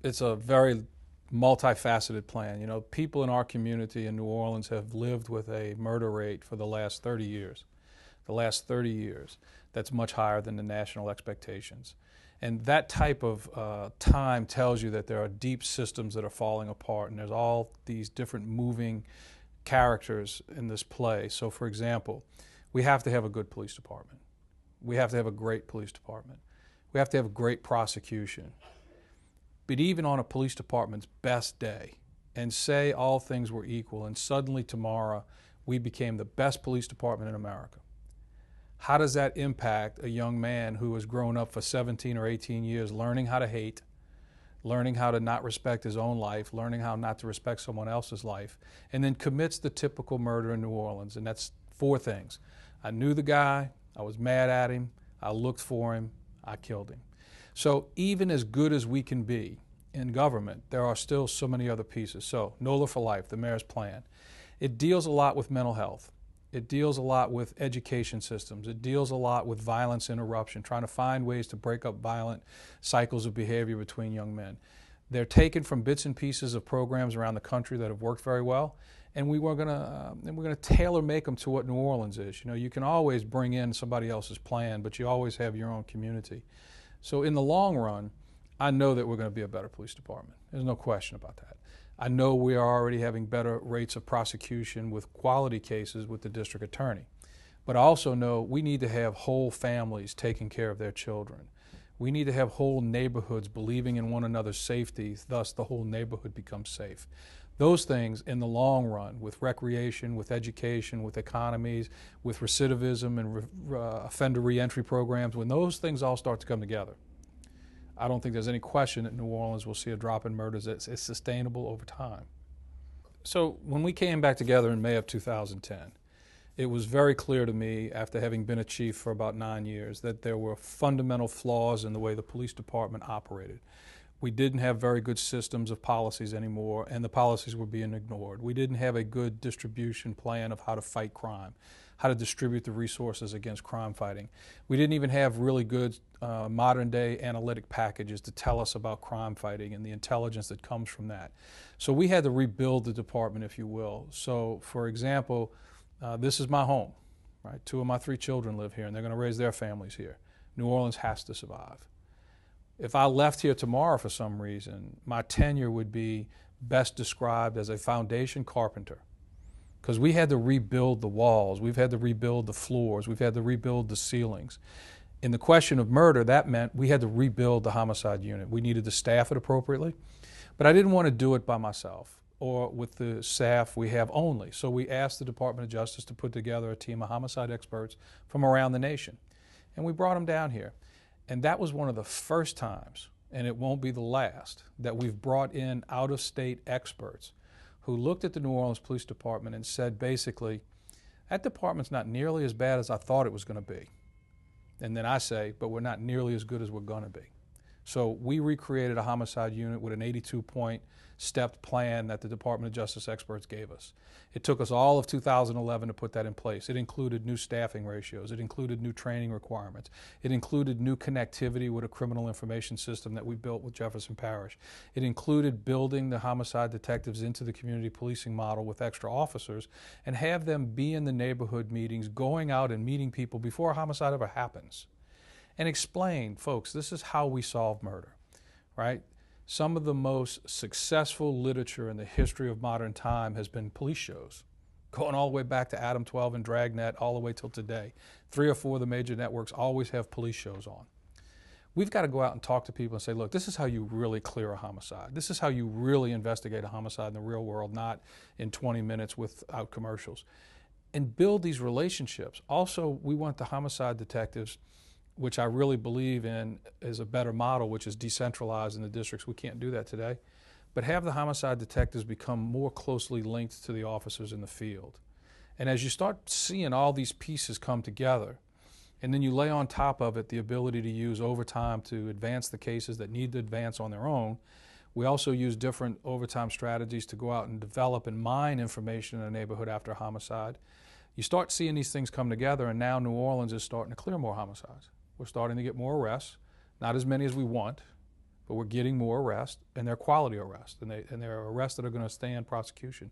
It's a very multifaceted plan. You know, people in our community in New Orleans have lived with a murder rate for the last 30 years. The last 30 years, that's much higher than the national expectations. And that type of time tells you that there are deep systems that are falling apart, and there's all these different moving characters in this play. So, for example, we have to have a good police department. We have to have a great police department. We have to have a great prosecution. But even on a police department's best day, and say all things were equal, and suddenly tomorrow we became the best police department in America, how does that impact a young man who has grown up for 17 or 18 years learning how to hate, learning how to not respect his own life, learning how not to respect someone else's life, and then commits the typical murder in New Orleans? And that's four things. I knew the guy, I was mad at him, I looked for him, I killed him. So even as good as we can be in government, there are still so many other pieces. So NOLA for Life, the mayor's plan, it deals a lot with mental health. It deals a lot with education systems. It deals a lot with violence interruption, trying to find ways to break up violent cycles of behavior between young men. They're taken from bits and pieces of programs around the country that have worked very well, and we're going to tailor make them to what New Orleans is. You know, you can always bring in somebody else's plan, but you always have your own community. So in the long run, I know that we're going to be a better police department. There's no question about that. I know we are already having better rates of prosecution with quality cases with the district attorney. But I also know we need to have whole families taking care of their children. We need to have whole neighborhoods believing in one another's safety, thus the whole neighborhood becomes safe. Those things in the long run, with recreation, with education, with economies, with recidivism and offender reentry programs, when those things all start to come together, I don't think there's any question that New Orleans will see a drop in murders that's sustainable over time. So when we came back together in May of 2010, it was very clear to me, after having been a chief for about 9 years, that there were fundamental flaws in the way the police department operated. We didn't have very good systems of policies anymore, and the policies were being ignored. We didn't have a good distribution plan of how to fight crime, how to distribute the resources against crime fighting. We didn't even have really good modern-day analytic packages to tell us about crime fighting and the intelligence that comes from that. So we had to rebuild the department, if you will. So, for example, this is my home, right? 2 of my 3 children live here, and they're going to raise their families here. New Orleans has to survive. If I left here tomorrow for some reason, my tenure would be best described as a foundation carpenter, because we had to rebuild the walls, we've had to rebuild the floors, we've had to rebuild the ceilings. In the question of murder, that meant we had to rebuild the homicide unit. We needed to staff it appropriately, but I didn't want to do it by myself or with the staff we have only. So we asked the Department of Justice to put together a team of homicide experts from around the nation, and we brought them down here. And that was one of the first times, and it won't be the last, that we've brought in out-of-state experts who looked at the New Orleans Police Department and said, basically, that department's not nearly as bad as I thought it was going to be. And then I say, but we're not nearly as good as we're going to be. So we recreated a homicide unit with an 82-point stepped plan that the Department of Justice experts gave us. It took us all of 2011 to put that in place. It included new staffing ratios. It included new training requirements. It included new connectivity with a criminal information system that we built with Jefferson Parish. It included building the homicide detectives into the community policing model with extra officers and have them be in the neighborhood meetings, going out and meeting people before a homicide ever happens, and explain, folks, this is how we solve murder, right? Some of the most successful literature in the history of modern time has been police shows, going all the way back to Adam 12 and Dragnet all the way till today. 3 or 4 of the major networks always have police shows on. We've got to go out and talk to people and say, look, this is how you really clear a homicide. This is how you really investigate a homicide in the real world, not in 20 minutes without commercials. And build these relationships. Also, we want the homicide detectives, which I really believe in is a better model, which is decentralized in the districts. We can't do that today. But have the homicide detectives become more closely linked to the officers in the field. And as you start seeing all these pieces come together, and then you lay on top of it the ability to use overtime to advance the cases that need to advance on their own, we also use different overtime strategies to go out and develop and mine information in a neighborhood after a homicide. You start seeing these things come together, and now New Orleans is starting to clear more homicides. We're starting to get more arrests, not as many as we want, but we're getting more arrests, and they're quality arrests, and they're arrests that are going to stand prosecution.